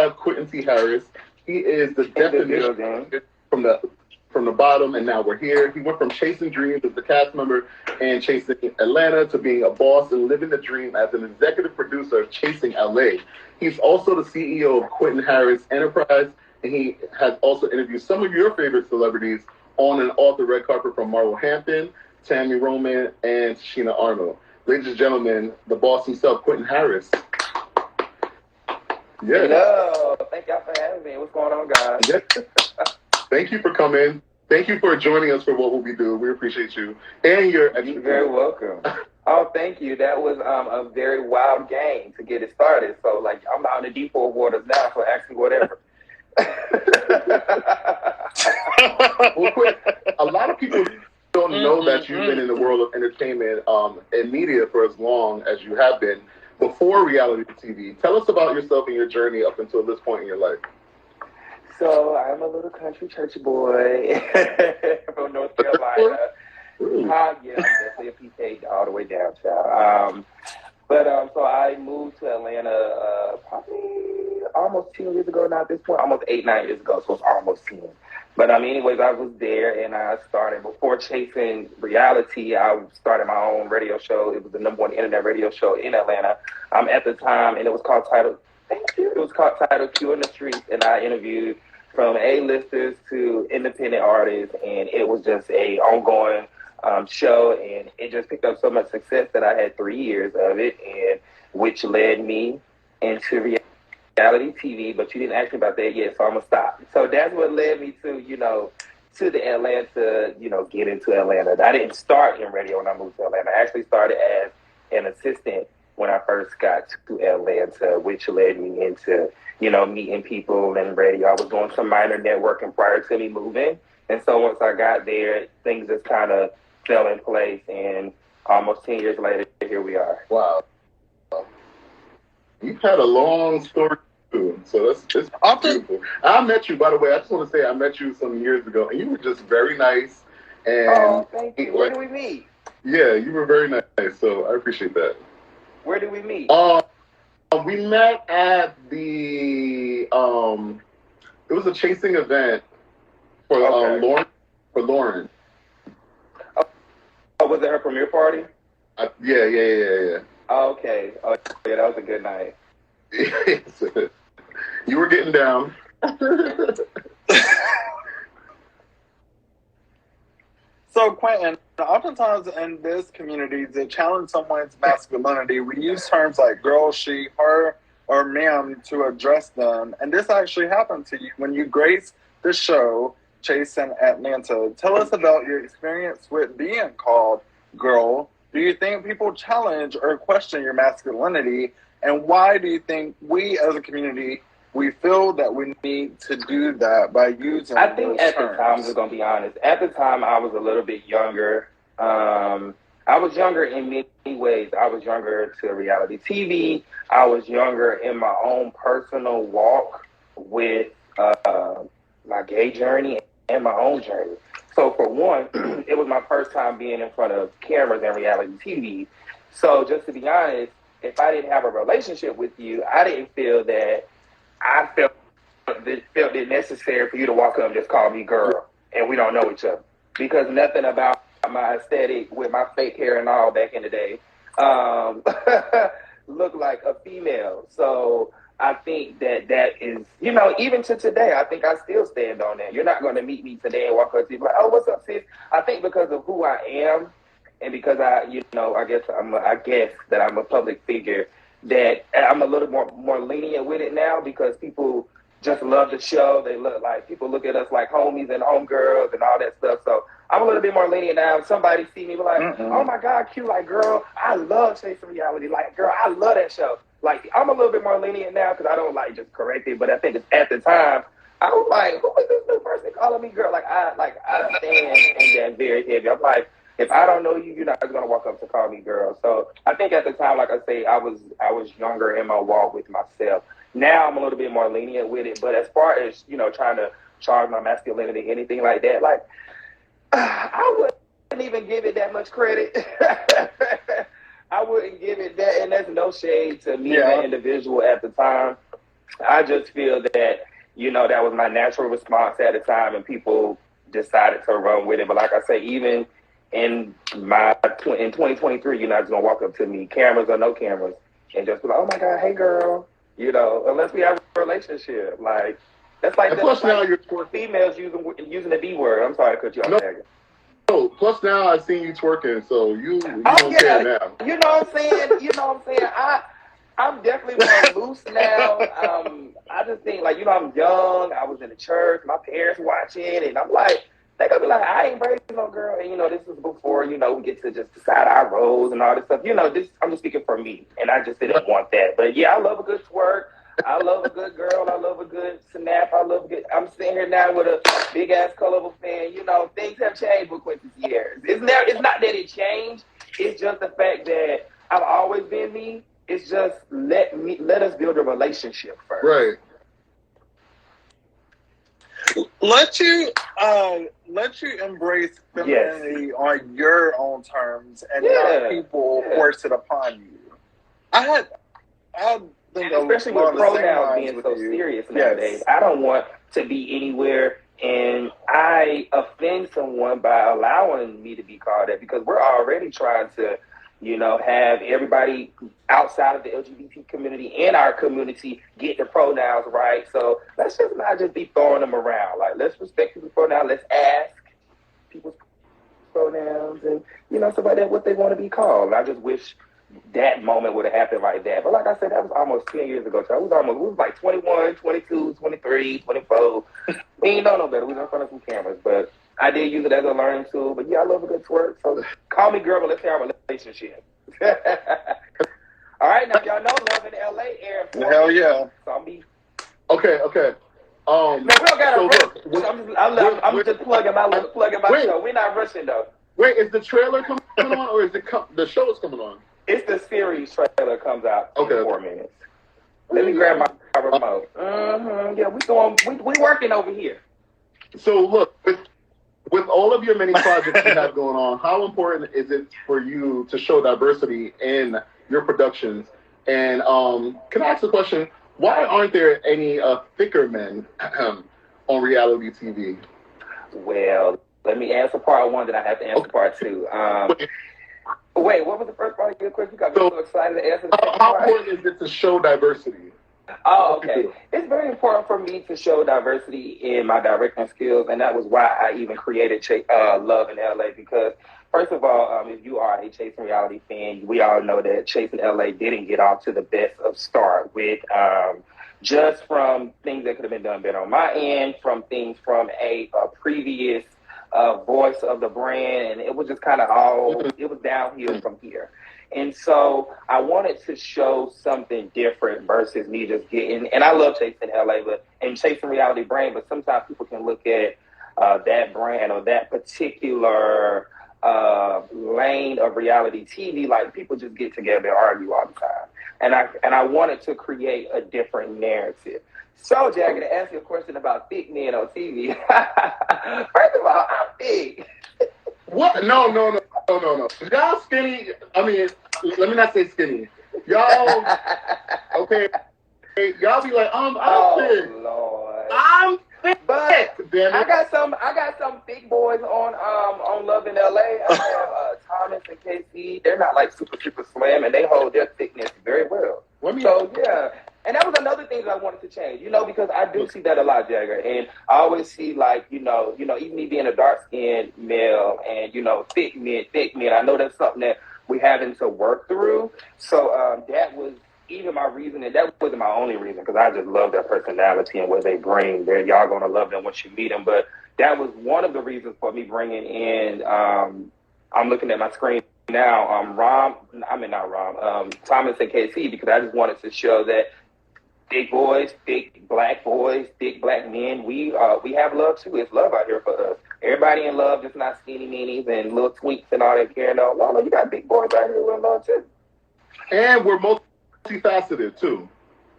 have Quentin T. Harris. He is the definition from the bottom, and now we're here. He went from chasing dreams as the cast member and chasing Atlanta to being a boss and living the dream as an executive producer of Chasing LA. He's also the CEO of Quentin Harris Enterprise, and he has also interviewed some of your favorite celebrities on and off the red carpet, from Marvel Hampton, Tammy Roman, and Sheena Arnold. Ladies and gentlemen, the boss himself, Quentin Harris. Yeah. Hello. Thank y'all for having me. What's going on, guys? Yes. Thank you for coming. Thank you for joining us for What We Do. We appreciate you. And your You're very welcome. Oh, thank you. That was a very wild game to get it started. So, like, I'm out in the deep waters now, so ask me whatever. Well, quick, a lot of people don't know that you've been in the world of entertainment and media for as long as you have been before reality TV. Tell us about yourself and your journey up until this point in your life. So I'm a little country church boy from North Carolina. Yeah, I'm definitely a PK all the way down, child. So I moved to Atlanta probably almost 10 years ago now at this point, almost 8-9 years ago, so it's almost 10. But anyways, I was there, and I started, before chasing reality, I started my own radio show. It was the #1 internet radio show in Atlanta at the time, and it was called Title. Thank you. It was called Title Q in the Streets, and I interviewed from A-listers to independent artists, and it was just a ongoing show, and it just picked up so much success that I had 3 years of it, and which led me into reality TV. But you didn't ask me about that yet, so I'm gonna stop. So that's what led me to, to the Atlanta, get into Atlanta. I didn't start in radio when I moved to Atlanta. I actually started as an assistant when I first got to Atlanta, which led me into, meeting people in radio. I was doing some minor networking prior to me moving. And so once I got there, things just kind of fell in place. And almost 10 years later, here we are. Wow. You've had a long story, too. So that's beautiful. I met you, by the way. I just want to say I met you some years ago, and you were just very nice. And thank you. Where did we meet? Yeah, you were very nice. So I appreciate that. Where did we meet? We met at the it was a chasing event for Lauren. Oh, was it her premiere party? Yeah. Okay. Oh, yeah, that was a good night. You were getting down. So, Quentin, oftentimes in this community, to challenge someone's masculinity, we use terms like girl, she, her, or ma'am to address them. And this actually happened to you when you graced the show Chasing Atlanta. Tell us about your experience with being called girl. Do you think people challenge or question your masculinity? And why do you think we as a community, we feel that we need to do that by using I think those at terms? the time, I'm just going to be honest, at the time I was a little bit younger. I was younger in many ways. I was younger to reality TV. I was younger in my own personal walk with my gay journey and my own journey. So for one, it was my first time being in front of cameras and reality TV. So just to be honest, if I didn't have a relationship with you, I didn't feel that I felt it necessary for you to walk up and just call me girl, and we don't know each other. Because nothing about my aesthetic with my fake hair and all back in the day looked like a female. So I think that is, even to today, I think I still stand on that. You're not going to meet me today and walk up to you like, oh, what's up, sis? I think because of who I am and because I guess that I'm a public figure, that I'm a little more lenient with it now because people just love the show. They look like, people look at us like homies and homegirls and all that stuff. So I'm a little bit more lenient now. If somebody see me like, oh my God, cute, like, girl, I love Chasing Reality. Like, girl, I love that show. Like, I'm a little bit more lenient now because I don't like just correct it. But I think at the time, I was like, who is this new person calling me girl? I stand in that very heavy. I'm like, if I don't know you, you're not gonna walk up to call me girl. So I think at the time, like I say, I was younger in my walk with myself. Now I'm a little bit more lenient with it. But as far as, trying to charge my masculinity, anything like that, like, I wouldn't even give it that much credit. I wouldn't give it that, and that's no shade to me as an individual at the time. I just feel that, that was my natural response at the time, and people decided to run with it. But like I say, even in in 2023, you're not just gonna walk up to me, cameras or no cameras, and just be like, "Oh my God, hey girl," unless we have a relationship. Like that's like, plus now you're females using the B word. I'm sorry to cut you off, Jaeger. No, plus now I've seen you twerking, so you don't care now. You know what I'm saying? I'm definitely more loose now. I just think, like, I'm young. I was in the church. My parents watching, and I'm like, they gonna be like, I ain't raised no girl. And, this is before, we get to just decide our roles and all this stuff. I'm just speaking for me, and I just didn't want that. But, yeah, I love a good twerk. I love a good girl. I love a good snap. I'm sitting here now with a big-ass colorful fan. Things have changed with Quentin's years. It's not that it changed. It's just the fact that I've always been me. It's just let us build a relationship first. Right. Let you embrace femininity on your own terms and not people force it upon you. I think especially with pronouns being so serious nowadays. I don't want to be anywhere and I offend someone by allowing me to be called that, because we're already trying to have everybody outside of the LGBT community and our community get the pronouns right. So let's just not just be throwing them around. Like, let's respect people's pronouns. Let's ask people's pronouns and, somebody what they want to be called. I just wish that moment would have happened like that. But like I said, that was almost 10 years ago. So we was like 21, 22, 23, 24. We ain't know no better. We was in front of some cameras, but I did use it as a learning tool, but yeah, I love a good twerk. So call me girl, but let's have a relationship. All right, now y'all know Love in LA airing. Hell yeah. So I'm be. Okay. Man, we don't gotta rush. I'm just plugging my show. We're not rushing though. Wait, is the trailer coming on, or is the show is coming on? It's the series trailer comes out in 4 minutes. Let me grab my remote. Yeah, we working over here. So look, with all of your many projects you have going on, how important is it for you to show diversity in your productions? And can I ask a question? Why aren't there any thicker men on reality TV? Well, let me answer part one, then I have to answer part two. Wait, what was the first part of your question? You got me so excited to answer the second part. How important is it to show diversity? Oh, okay. It's very important for me to show diversity in my directing skills, and that was why I even created Love in LA, because first of all, if you are a Chasing Reality fan, we all know that Chasing LA didn't get off to the best of start with just from things that could have been done better on my end, from things from a previous voice of the brand, and it was just kind of it was downhill from here. And so I wanted to show something different versus me just getting, and I love Chasing LA, and Chasing Reality brand, but sometimes people can look at that brand or that particular lane of reality TV, like people just get together and argue all the time. And I wanted to create a different narrative. So, Jaeger, to answer your question about thick men on TV, first of all, I'm big. What? No. Y'all skinny. I mean, let me not say skinny. Y'all, okay. Y'all be like, I'm thick. Lord. I'm thick. But damn it. I got some big boys on Love in LA. I have Thomas and KC. They're not like super slim, and they hold their thickness very well. So yeah. And that was another thing that I wanted to change, because I do see that a lot, Jaeger. And I always see, like, even me being a dark-skinned male and, thick men, I know that's something that we're having to work through. So that was even my reason, and that wasn't my only reason, because I just love their personality and what they bring. Y'all going to love them once you meet them. But that was one of the reasons for me bringing in, I'm looking at my screen now, Thomas and KC, because I just wanted to show that big boys, big black men, we have love too. It's love out here for us. Everybody in love, just not skinny meanies and little tweaks and all that care. No, you got big boys out here with love too. And we're multifaceted too.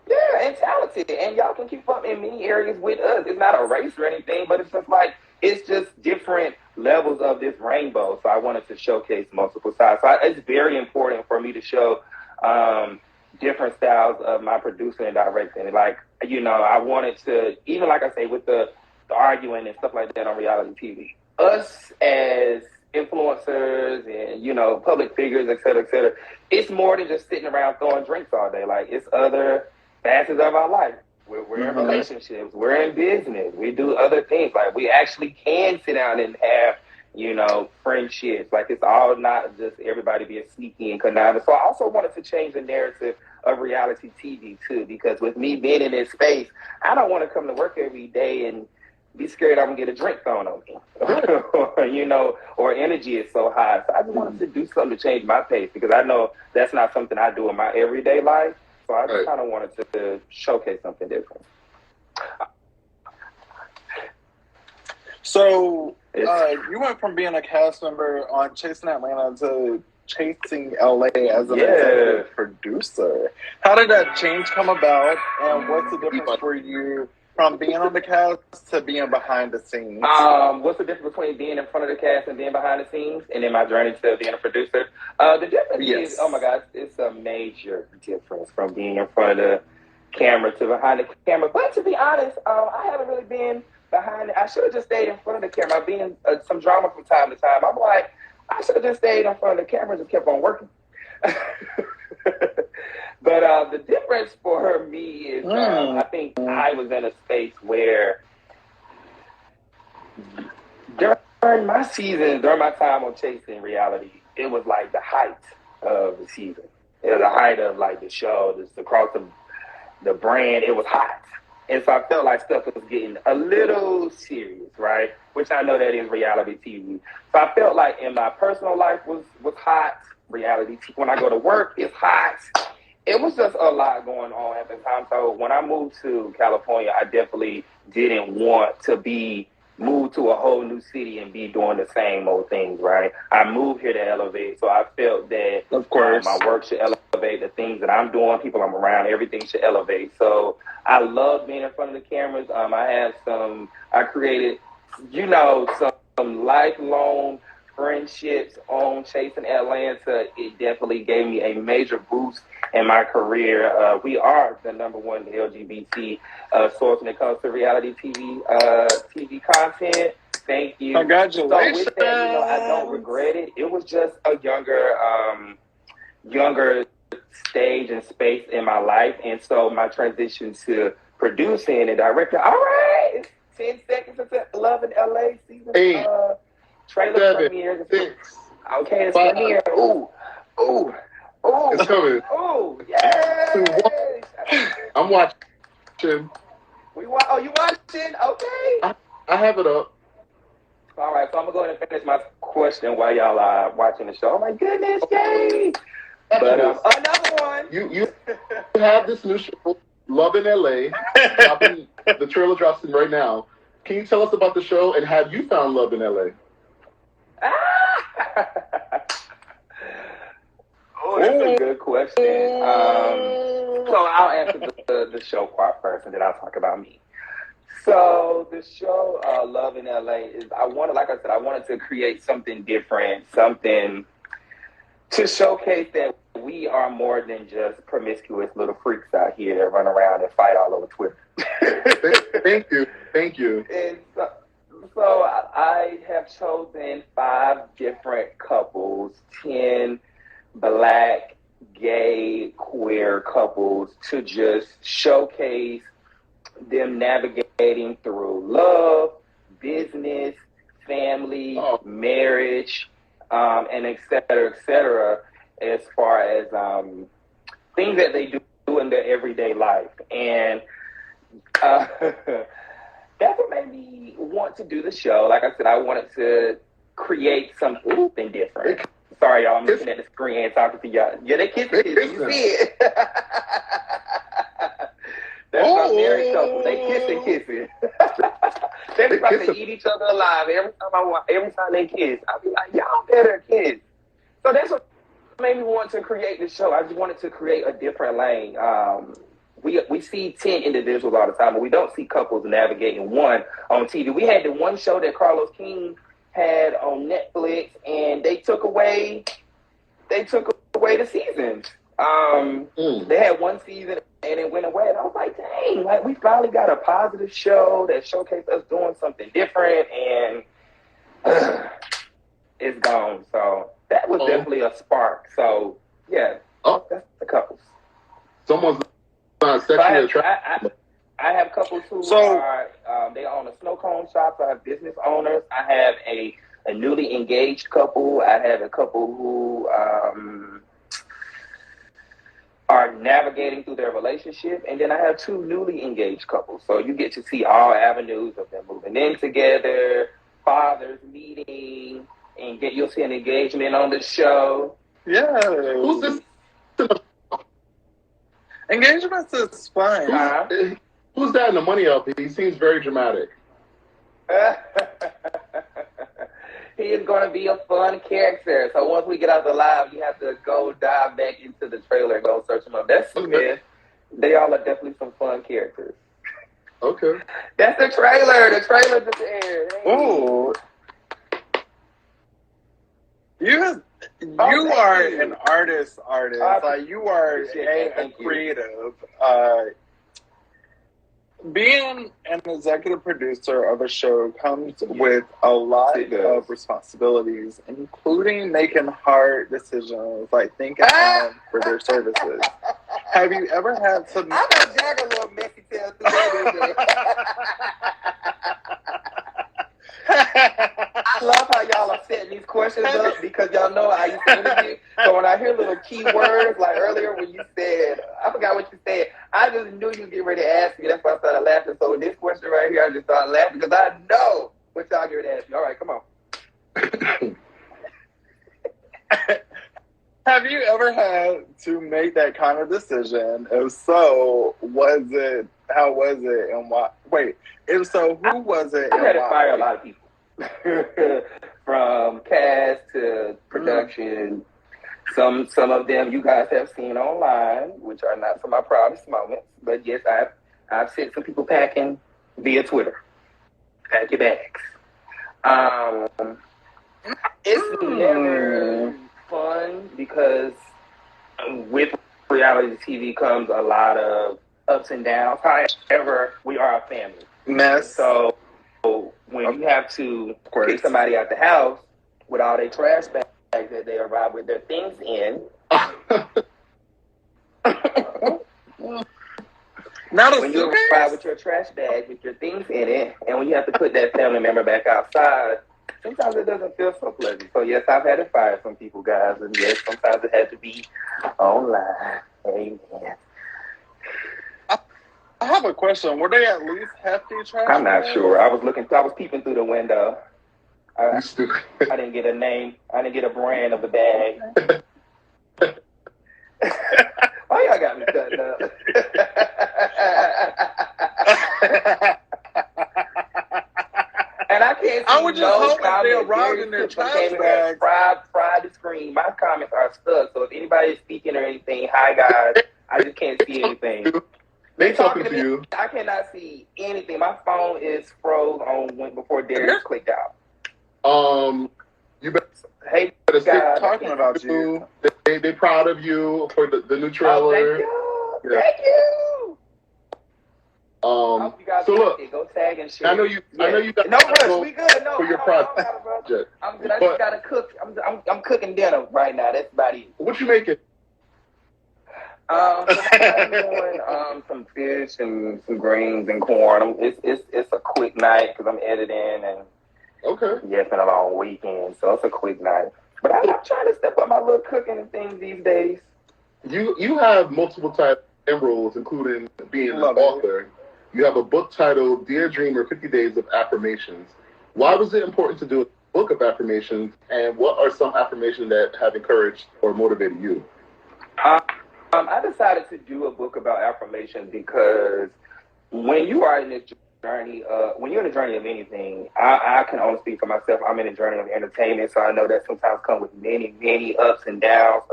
Yeah, and talented. And y'all can keep up in many areas with us. It's not a race or anything, but it's just like, it's just different levels of this rainbow. So I wanted to showcase multiple sides. So it's very important for me to show different styles of my producing and directing. Like, I wanted to, even like I say, with the arguing and stuff like that on reality TV, us as influencers and, public figures, et cetera, it's more than just sitting around throwing drinks all day. Like, it's other facets of our life. We're in relationships. We're in business. We do other things. Like, we actually can sit down and have, friendships. Like, it's all not just everybody being sneaky and conniving. So I also wanted to change the narrative of reality TV too, because with me being in this space, I don't want to come to work every day and be scared I'm gonna get a drink thrown on me, or energy is so high. So I just wanted to do something to change my pace, because I know that's not something I do in my everyday life. So I just kind of wanted to showcase something different. So you went from being a cast member on Chasing Atlanta to Chasing LA as an executive producer. How did that change come about, and what's the difference for you from being on the cast to being behind the scenes? What's the difference between being in front of the cast and being behind the scenes, and then my journey to being a producer? The difference is, oh my gosh, it's a major difference from being in front of the camera to behind the camera. But to be honest, I haven't really been behind it. I should have just stayed in front of the camera. I've been some drama from time to time. I'm like, I should have just stayed in front of the camera and just kept on working. But the difference for me is I think I was in a space where during my season, during my time on Chasing Reality, it was like the height of the season. It was the height of like the show, just across the brand. It was hot. And so I felt like stuff was getting a little serious, right? Which I know that is reality TV. So I felt like in my personal life was hot. Reality TV. When I go to work, it's hot. It was just a lot going on at the time. So when I moved to California, I definitely didn't want to be moved to a whole new city and be doing the same old things, right? I moved here to elevate. So I felt that, of course, my work should elevate. The things that I'm doing, people I'm around, everything should elevate. So I love being in front of the cameras. I created, some lifelong friendships on Chasing Atlanta. It definitely gave me a major boost in my career. We are the number one LGBT source when it comes to reality TV content. Thank you. Congratulations. So with that, I don't regret it. It was just a younger stage and space in my life, and so my transition to producing and directing. All right, it's 10 seconds into Love in LA season. Trailer premiere. Okay, it's premiere. Ooh. It's coming. Ooh, yay! I'm watching. You watching? Okay. I have it up. All right, so I'm gonna go ahead and finish my question while y'all are watching the show. Oh my goodness, yay! But another one. You have this new show, Love in LA. The trailer drops in right now. Can you tell us about the show, and have you found love in LA? Oh, that's a good question. So I'll answer the show part first, and then I'll talk about me. So the show Love in LA is, I wanted to create something different, something to showcase that we are more than just promiscuous little freaks out here that run around and fight all over Twitter. Thank you. And so I have chosen 5 different couples, 10 Black, gay, queer couples to just showcase them navigating through love, business, family, marriage, and et cetera, as far as things that they do in their everyday life. And that's what made me want to do the show. Like I said, I wanted to create something different. Sorry, y'all, I'm looking at the screen and talking to y'all. Yeah, they kissing. You see it. That's my married couple. They kissing. They be trying to eat each other alive every time they kiss. I be like, y'all better kiss. So that's what made me want to create this show. I just wanted to create a different lane. We see 10 individuals all the time, but we don't see couples navigating one on TV. We had the one show that Carlos King had on Netflix, and they took away the seasons. They had one season, and it went away. And I was like, dang, like we finally got a positive show that showcased us doing something different, and it's gone. So that was definitely a spark. So yeah, that's the couples. Someone's not sexually attracted. I have couples who are they own a snow cone shop. I have business owners. I have a newly engaged couple. I have a couple who are navigating through their relationship, and then I have 2 newly engaged couples. So you get to see all avenues of them moving in together, fathers meeting, and you'll see an engagement on the show. Yeah. Who's this? Engagements is fun. Who's that in the money up? He seems very dramatic. He is going to be a fun character. So once we get out the live, you have to go dive back into the trailer and go search them up. That's Smith. They all are definitely some fun characters. Okay. That's the trailer. The trailer just aired. Oh. You are an artist. Like you are a creative. Being an executive producer of a show comes with a lot of responsibilities, including making hard decisions, like thinking for their services. Have you ever had to... I know Jaeger a little messy tail through that. I love how y'all are setting these questions up because y'all know I used to interview. So when I hear little key words, like earlier when you said, I forgot what you said, I just knew you were getting ready to ask me. That's why I started laughing. So with this question right here, I just started laughing because I know what y'all getting ready to ask me. All right, come on. Have you ever had to make that kind of decision? If so, how was it, and why? Wait, if so, who was it and I had to why? fire a lot of people. From cast to production. Some of them you guys have seen online, which are not some of my proudest moments. But yes, I've sent some people packing via Twitter. Pack your bags. It's never fun because with reality TV comes a lot of ups and downs. However, we are a family. Mess. So when you have to kick somebody out the house with all their trash bags that they arrive with their things in. When you arrive with your trash bag with your things in it, and when you have to put that family member back outside, sometimes it doesn't feel so pleasant. So yes, I've had to fire some people, guys, and yes, sometimes it had to be online. Amen. I have a question. Were they at least hefty trash? I'm not sure. I was peeping through the window. I didn't get a name. I didn't get a brand of the bag. Why y'all got me cutting up? And I can't see no comments. In their trash bags. Fried the screen. My comments are stuck. So if anybody is speaking or anything, hi guys. I just can't see anything. They talking to you. I cannot see anything. My phone is froze on before Darius clicked out. You better. Hey, better guys, talking about you. They proud of you for the new trailer. Oh, thank you. So look, go tag and share. I know you got no rush. We good. No, for your project. I'm good. I just gotta cook. I'm cooking dinner right now. That's about it. What you making? I'm doing some fish and some greens and corn. It's a quick night because I'm editing and it's been a long weekend, so it's a quick night. But I'm trying to step up my little cooking and things these days. You have multiple types of roles, including being an author. You have a book titled Dear Dreamer, 50 Days of Affirmations. Why was it important to do a book of affirmations, and what are some affirmations that have encouraged or motivated you? I decided to do a book about affirmations because when you are in this journey, when you're in a journey of anything, I can only speak for myself. I'm in a journey of entertainment, so I know that sometimes comes with many, many ups and downs.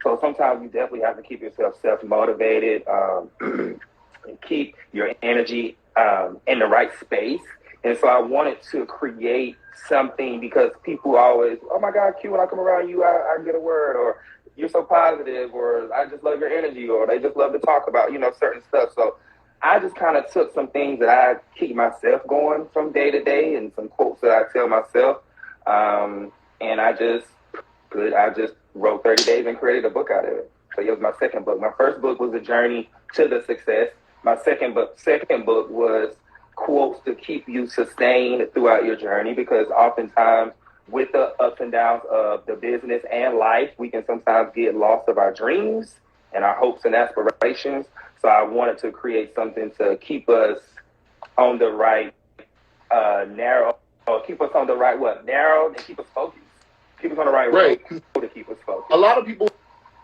So sometimes you definitely have to keep yourself self-motivated, and keep your energy in the right space. And so I wanted to create something because people always, oh my God, Q, when I come around you, I get a word, or you're so positive, or I just love your energy, or they just love to talk about, certain stuff. So I just kind of took some things that I keep myself going from day to day and some quotes that I tell myself. And I just wrote 30 days and created a book out of it. So it was my second book. My first book was A Journey to the Success. My second book was quotes to keep you sustained throughout your journey, because oftentimes with the ups and downs of the business and life, we can sometimes get lost of our dreams and our hopes and aspirations. So I wanted to create something to keep us on the right narrow, or keep us on the right narrow, and keep us focused. Keep us on the right road to keep us focused. A lot of people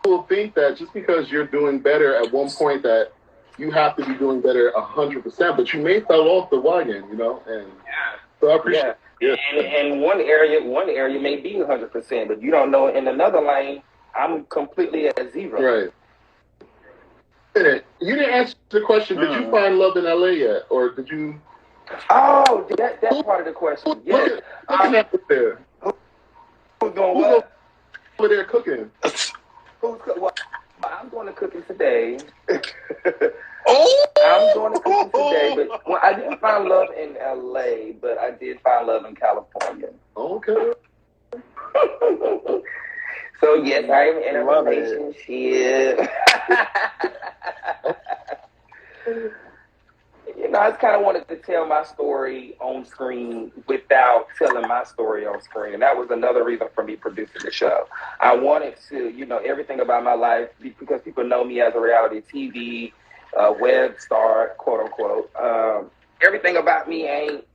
will think that just because you're doing better at one point that you have to be doing better 100%, but you may fall off the wagon, and so I appreciate it. And one area may be 100%, but you don't know in another lane, I'm completely at zero. Right. You didn't answer the question. Did you find love in LA yet, or did you? Oh, that's part of the question. Yes. There. Who's going what? Over there cooking. I'm going to cooking today. Oh! I'm going to cooking today, but I didn't find love in LA, but I did find love in California. Okay. So yes, I am in a relationship. I just kind of wanted to tell my story on screen without telling my story on screen. And that was another reason for me producing the show. I wanted to, everything about my life, because people know me as a reality TV web star, quote unquote. Everything about me ain't,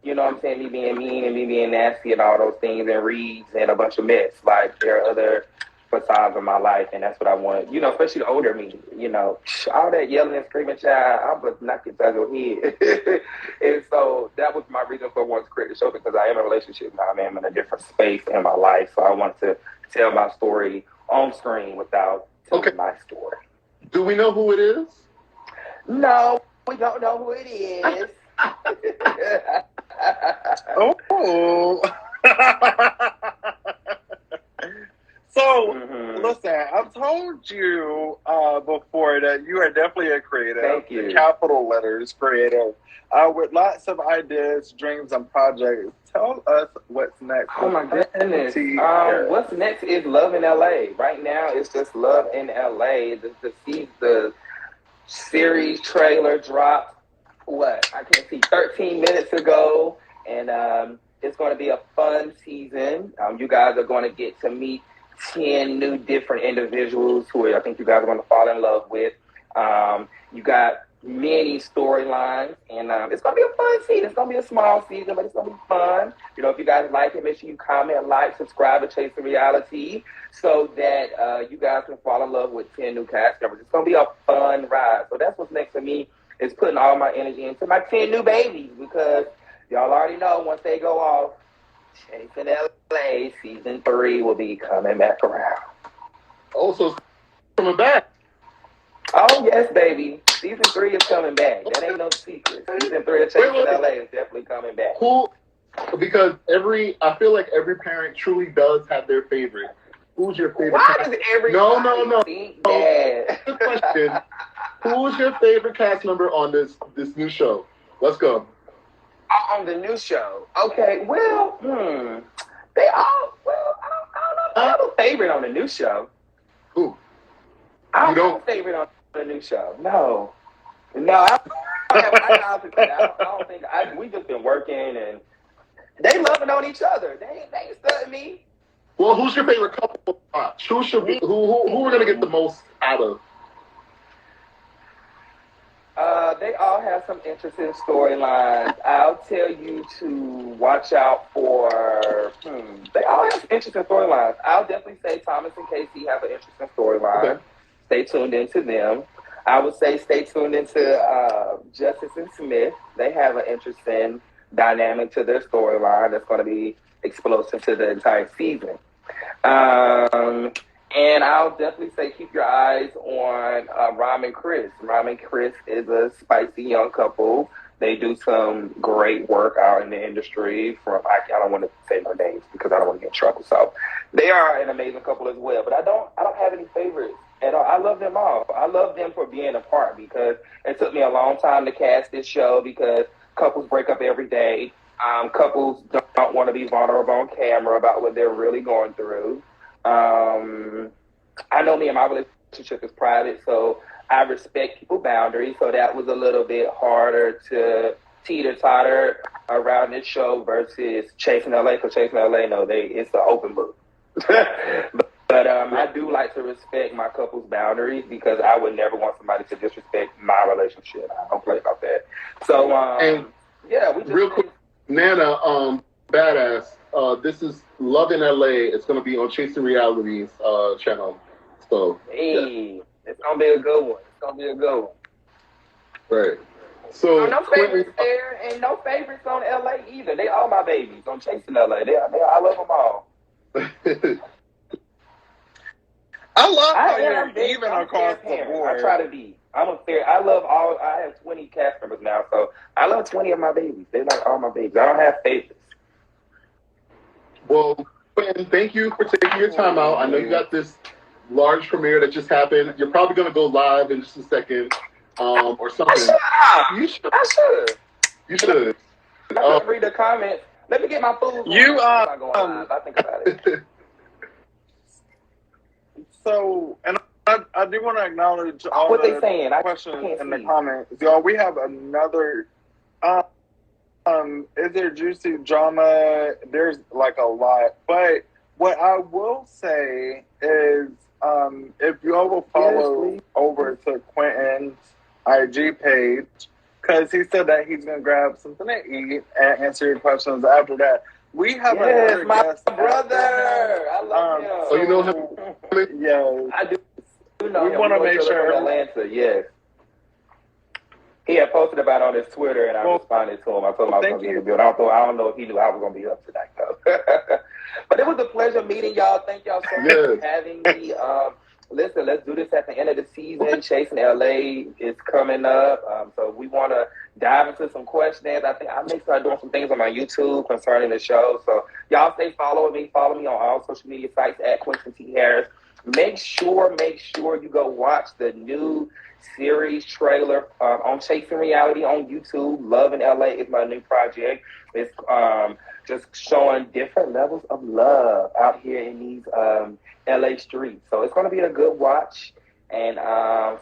me being mean and me being nasty and all those things and reads and a bunch of mess. Like, there are other facades of my life, and that's what I want, especially the older me, all that yelling and screaming, child, I'm gonna knock it out your head. And so that was my reason for wanting to create the show, because I am in a relationship now. I am in a different space in my life, so I wanted to tell my story on screen without telling my story. Do we know who it is? No, we don't know who it is. Oh. So, listen, I've told you before that you are definitely a creative. Thank you. Capital letters, creative. With lots of ideas, dreams, and projects. Tell us what's next. Oh, my goodness. What's next is Love in LA. Right now, it's just Love in LA. The series trailer dropped, I can't see, 13 minutes ago. And it's going to be a fun season. You guys are going to get to meet 10 new different individuals who I think you guys are going to fall in love with. You got many storylines, and it's going to be a fun season. It's going to be a small season, but it's going to be fun. If you guys like it, make sure you comment, like, subscribe to Chase the Reality so that you guys can fall in love with 10 new cast members. It's going to be a fun ride. So that's what's next for me, is putting all my energy into my 10 new babies, because y'all already know once they go off, Chasing LA season 3 will be coming back around. Oh, so it's coming back. Oh, yes, baby. Season 3 is coming back. That ain't no secret. Season 3 of Chasing LA is definitely coming back. Who? Because I feel like every parent truly does have their favorite. Who's your favorite? Why does everybody think that? Good question. Who's your favorite cast member on this new show? Let's go. On the new show. Okay, well, they all, I don't have a favorite on the new show. Who? I don't have a favorite on the new show. No, I don't think, we just been working, and they loving on each other. They ain't studying me. Well, who's your favorite couple to watch? Who we're going to get the most out of? They all have some interesting storylines. I'll tell you to watch out for. They all have some interesting storylines. I'll definitely say Thomas and Casey have an interesting storyline. Okay. Stay tuned into them. I would say stay tuned into Justice and Smith. They have an interesting dynamic to their storyline that's going to be explosive to the entire season. And I'll definitely say keep your eyes on Ram and Chris. Ram and Chris is a spicy young couple They do some great work out in the industry. I don't want to say no names because I don't want to get in trouble. So they are an amazing couple as well. But I don't have any favorites at all. I love them all. I love them for being a part because it took me a long time to cast this show because couples break up every day. Couples don't want to be vulnerable on camera about what they're really going through. I know me and my relationship is private, so I respect people's boundaries. So that was a little bit harder to teeter-totter around this show versus Chasing LA. Because Chasing LA, it's an open book. But I do like to respect my couple's boundaries because I would never want somebody to disrespect my relationship. I don't play about that. So, yeah, we just... Real quick, Nana, badass. This is Love in LA. It's going to be on Chasing Reality's channel. So, hey, it's going to be a good one. It's going to be a good one. Right. So, no favorites there, and no favorites on LA either. They all my babies on Chasing LA. I love them all. I love how you're even across the board. I try to be. I have 20 cast members now, so I love 20 of my babies. They like all my babies. I don't have favorites. Well, Quentin, thank you for taking your time out. I know you got this large premiere that just happened. You're probably going to go live in just a second or something. You should. You should. Read the comments. Let me get my food. I think about it. So, and I do want to acknowledge all what the they saying. questions in the comments. Y'all, we have another. Is there juicy drama? There's like a lot, but what I will say is, if y'all will follow over to Quentin's IG page, because he said that he's gonna grab something to eat and answer your questions after that. We have another guest, brother. I love him. So you know him? Yeah, I do. We want to make sure. Atlanta, yes. He had posted about it on his Twitter, and I responded to him. I told him I was going to be in the building. I don't know if he knew I was going to be up tonight, though. But it was a pleasure meeting y'all. Thank y'all so much for having me. Listen, let's do this at the end of the season. Chasing LA is coming up. So we want to dive into some questions. I think I may start doing some things on my YouTube concerning the show. So y'all stay following me. Follow me on all social media sites at Quentin T. Harris. Make sure you go watch the new series trailer on Chasing Reality on YouTube. Love in LA is my new project. It's just showing different levels of love out here in these LA streets. So it's going to be a good watch. And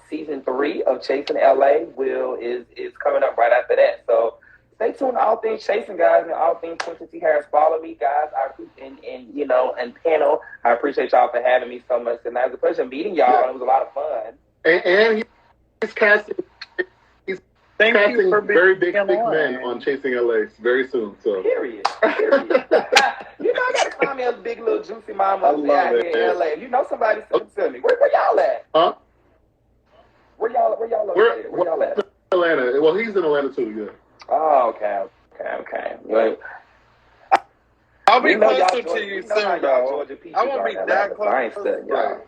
season 3 of Chasing LA is coming up right after that. So stay tuned to all things Chasing, guys, and all things Quentin T. Harris. Follow me, guys. And panel. I appreciate y'all for having me so much tonight. It was a pleasure meeting y'all. And it was a lot of fun. And he's casting. Thank you for being very big men on Chasing LA very soon. So period. You know, I gotta find me a big little juicy mama out here in LA. You know, somebody send them to me. Where y'all at? Huh? Where y'all located? Where y'all at? Atlanta. Well, he's in Atlanta too. Yeah. Oh, okay. Well, I'll be closer to you soon, though. I won't be that close. I ain't studying, y'all.